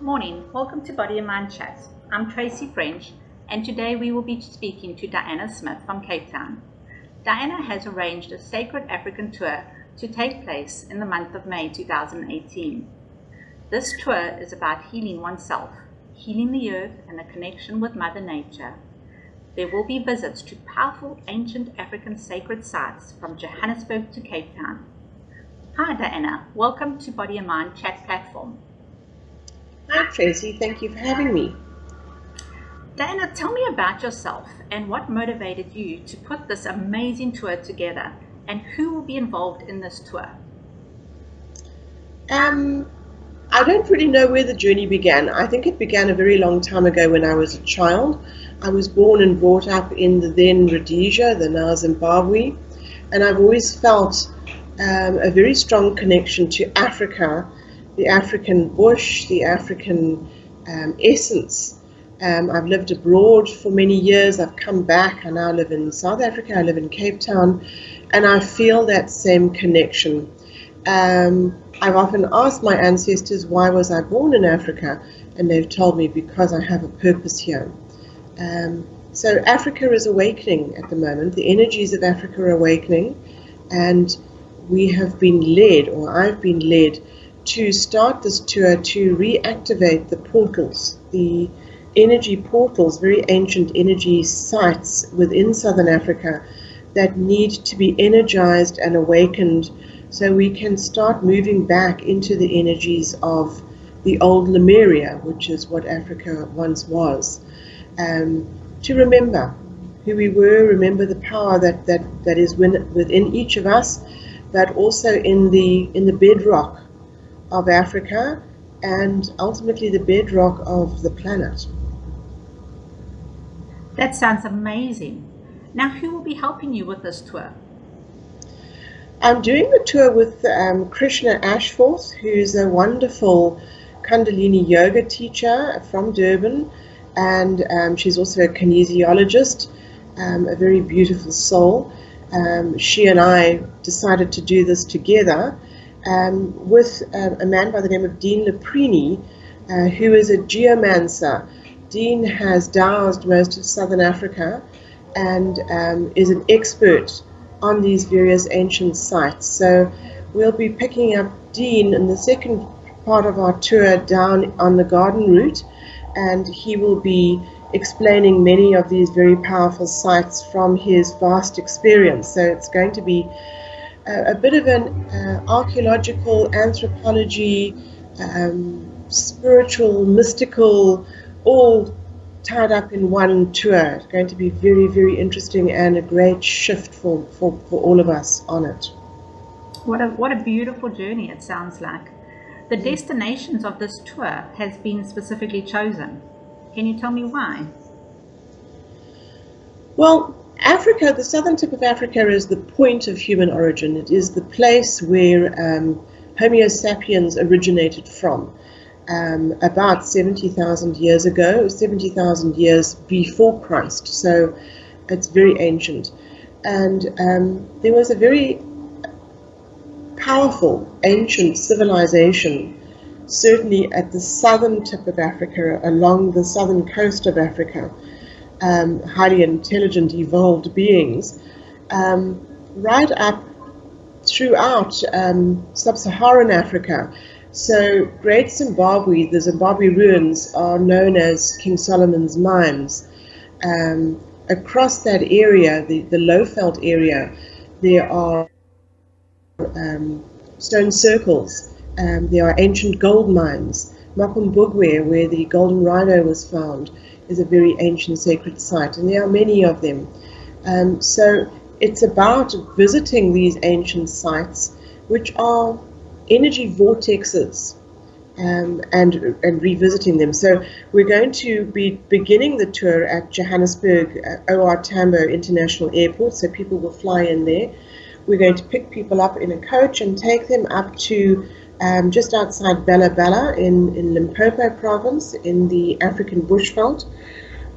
Morning, welcome to Body and Mind Chat. I'm Tracy French, and today we will be speaking to Diana Smith from Cape Town. Diana has arranged a Sacred African tour to take place in the month of May 2018. This tour is about healing oneself, healing the earth and the connection with Mother Nature. There will be visits to powerful ancient African sacred sites from Johannesburg to Cape Town. Hi Diana, welcome to Body and Mind Chat platform. Hi Tracy, thank you for having me. Diana, tell me about yourself and what motivated you to put this amazing tour together, and who will be involved in this tour? I don't really know where the journey began. I think it began a very long time ago when I was a child. I was born and brought up in the then Rhodesia, the now Zimbabwe, and I've always felt a very strong connection to Africa, the African bush, the African essence. I've lived abroad for many years. I've come back. I now live in South Africa. I live in Cape Town, and I feel that same connection. I've often asked my ancestors, why was I born in Africa? And they've told me, because I have a purpose here. So Africa is awakening at the moment. The energies of Africa are awakening, and we have been led, or I've been led, to start this tour to reactivate the portals, the energy portals, very ancient energy sites within Southern Africa that need to be energized and awakened so we can start moving back into the energies of the old Lemuria, which is what Africa once was. To remember who we were, remember the power that is within each of us, but also in the bedrock of Africa, and ultimately the bedrock of the planet. That sounds amazing. Now, who will be helping you with this tour? I'm doing the tour with Krishna Ashforth, who's a wonderful Kundalini Yoga teacher from Durban, and she's also a kinesiologist, a very beautiful soul. She and I decided to do this together with a man by the name of Dean Leprini, who is a geomancer. Dean has dowsed most of Southern Africa and is an expert on these various ancient sites. So we'll be picking up Dean in the second part of our tour down on the garden route, and he will be explaining many of these very powerful sites from his vast experience. So it's going to be a bit of an archaeological, anthropology, spiritual, mystical, all tied up in one tour. It's going to be very, very interesting and a great shift for all of us on it. What a beautiful journey it sounds like. The destinations of this tour has been specifically chosen. Can you tell me why? Well, Africa, the southern tip of Africa, is the point of human origin. It is the place where Homo sapiens originated from. About 70,000 years ago, 70,000 years before Christ, so it's very ancient. And there was a very powerful ancient civilization, certainly at the southern tip of Africa, along the southern coast of Africa, highly intelligent, evolved beings, right up throughout sub-Saharan Africa. So Great Zimbabwe, the Zimbabwe ruins are known as King Solomon's mines. Across that area, the Lowveld area, there are stone circles. There are ancient gold mines. Mapumbugwe, where the golden rhino was found, is a very ancient sacred site, and there are many of them. So it's about visiting these ancient sites, which are energy vortexes, and revisiting them. So we're going to be beginning the tour at Johannesburg OR Tambo International Airport, so people will fly in there. We're going to pick people up in a coach and take them up to just outside Bella Bella in Limpopo province in the African bushveld,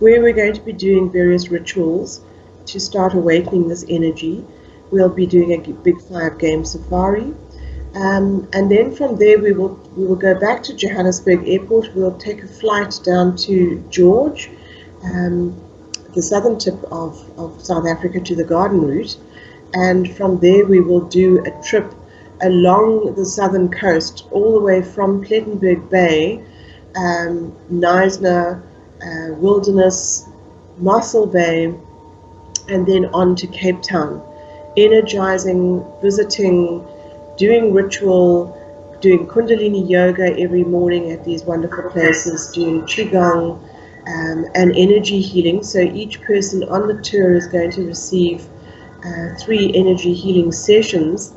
where we're going to be doing various rituals to start awakening this energy. We'll be doing a big 5-game safari. And then from there we will go back to Johannesburg Airport. We'll take a flight down to George, the southern tip of South Africa, to the Garden Route, and from there we will do a trip along the southern coast all the way from Plettenberg Bay, Knysna, Wilderness, Mossel Bay, and then on to Cape Town, energizing, visiting, doing ritual, doing Kundalini Yoga every morning at these wonderful places, doing Qigong and energy healing. So each person on the tour is going to receive 3 energy healing sessions.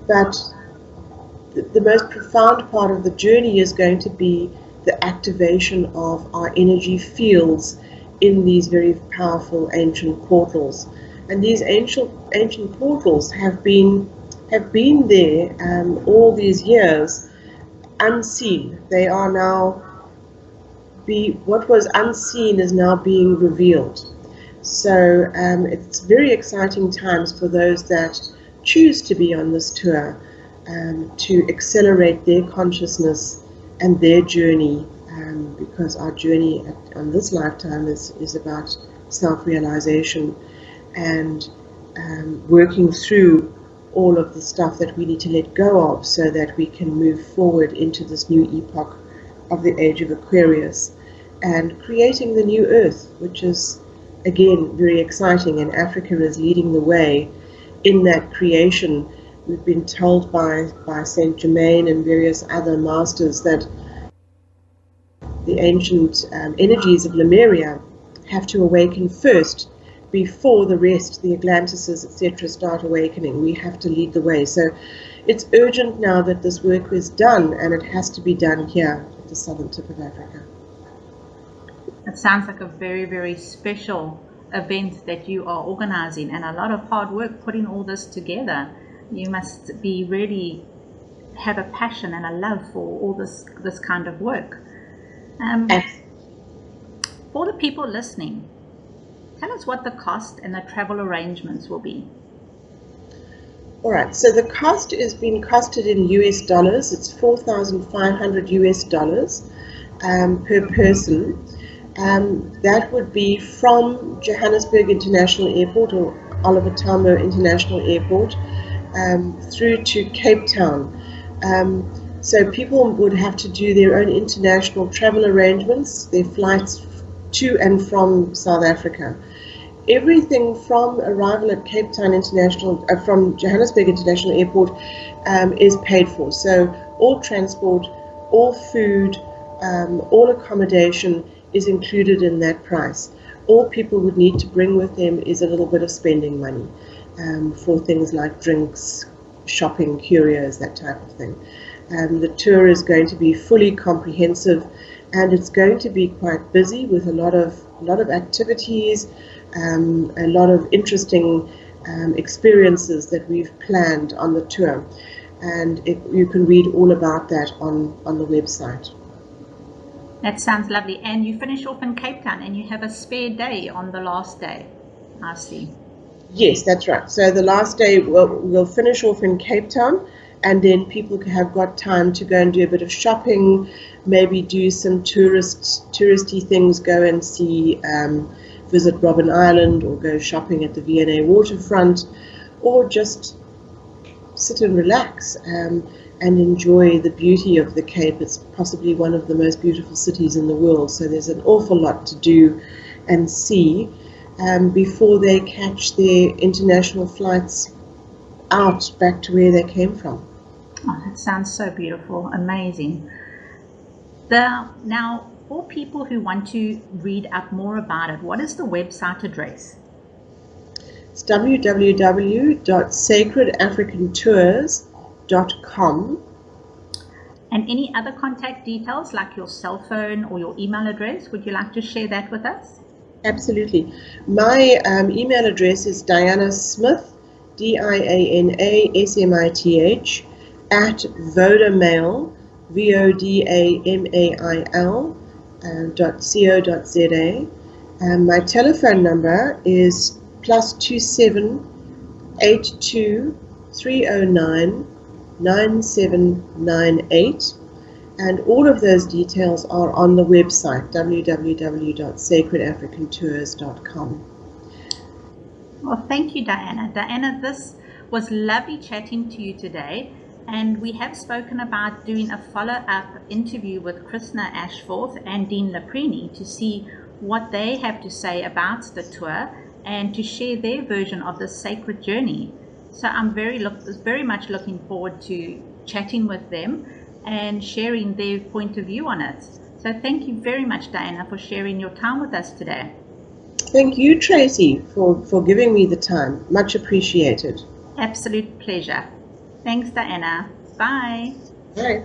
But the most profound part of the journey is going to be the activation of our energy fields in these very powerful ancient portals. And these ancient portals have been there all these years, unseen. They are now, what was unseen is now being revealed. So it's very exciting times for those that choose to be on this tour, to accelerate their consciousness and their journey, because our journey on this lifetime is about self-realization and working through all of the stuff that we need to let go of so that we can move forward into this new epoch of the age of Aquarius and creating the new earth, which is again very exciting, and Africa is leading the way in that creation. We've been told by Saint Germain and various other masters that the ancient energies of Lemuria have to awaken first before the rest, the Atlantises, etc., start awakening. We have to lead the way. So it's urgent now that this work is done, and it has to be done here at the southern tip of Africa. It sounds like a very, very special event that you are organizing, and a lot of hard work putting all this together. You must be really have a passion and a love for all this kind of work. For the people listening, tell us what the cost and the travel arrangements will be. All right, so the cost is being costed in US dollars. It's $4,500 US per person. That would be from Johannesburg International Airport or Oliver Tambo International Airport through to Cape Town. So people would have to do their own international travel arrangements, their flights to and from South Africa. Everything from arrival at Cape Town International, from Johannesburg International Airport, is paid for. So all transport, all food, all accommodation is included in that price. All people would need to bring with them is a little bit of spending money for things like drinks, shopping, curios, that type of thing. The tour is going to be fully comprehensive, and it's going to be quite busy with a lot of activities, a lot of interesting experiences that we've planned on the tour, and you can read all about that on the website. That sounds lovely. And you finish off in Cape Town, and you have a spare day on the last day, I see. Yes, that's right. So the last day we'll finish off in Cape Town, and then people have got time to go and do a bit of shopping, maybe do some touristy things, go and see, visit Robben Island, or go shopping at the V&A waterfront, or just sit and relax and enjoy the beauty of the Cape. It's possibly one of the most beautiful cities in the world, so there's an awful lot to do and see before they catch their international flights out back to where they came from. Oh, that sounds so beautiful, amazing. Now, for people who want to read up more about it, what is the website address? It's www.sacredafricantours.com. And any other contact details, like your cell phone or your email address, would you like to share that with us? Absolutely. My email address is Diana Smith, DianaSmith, at vodamail, vodamail.co.za. My telephone number is +27 82 309 9798. And all of those details are on the website, www.sacredafricantours.com. Well, thank you, Diana. Diana, this was lovely chatting to you today. And we have spoken about doing a follow-up interview with Krishna Ashforth and Dean Laprini to see what they have to say about the tour and to share their version of the sacred journey. So I'm very much looking forward to chatting with them and sharing their point of view on it. So thank you very much, Diana, for sharing your time with us today. Thank you, Tracy, for giving me the time. Much appreciated. Absolute pleasure. Thanks, Diana. Bye. Bye.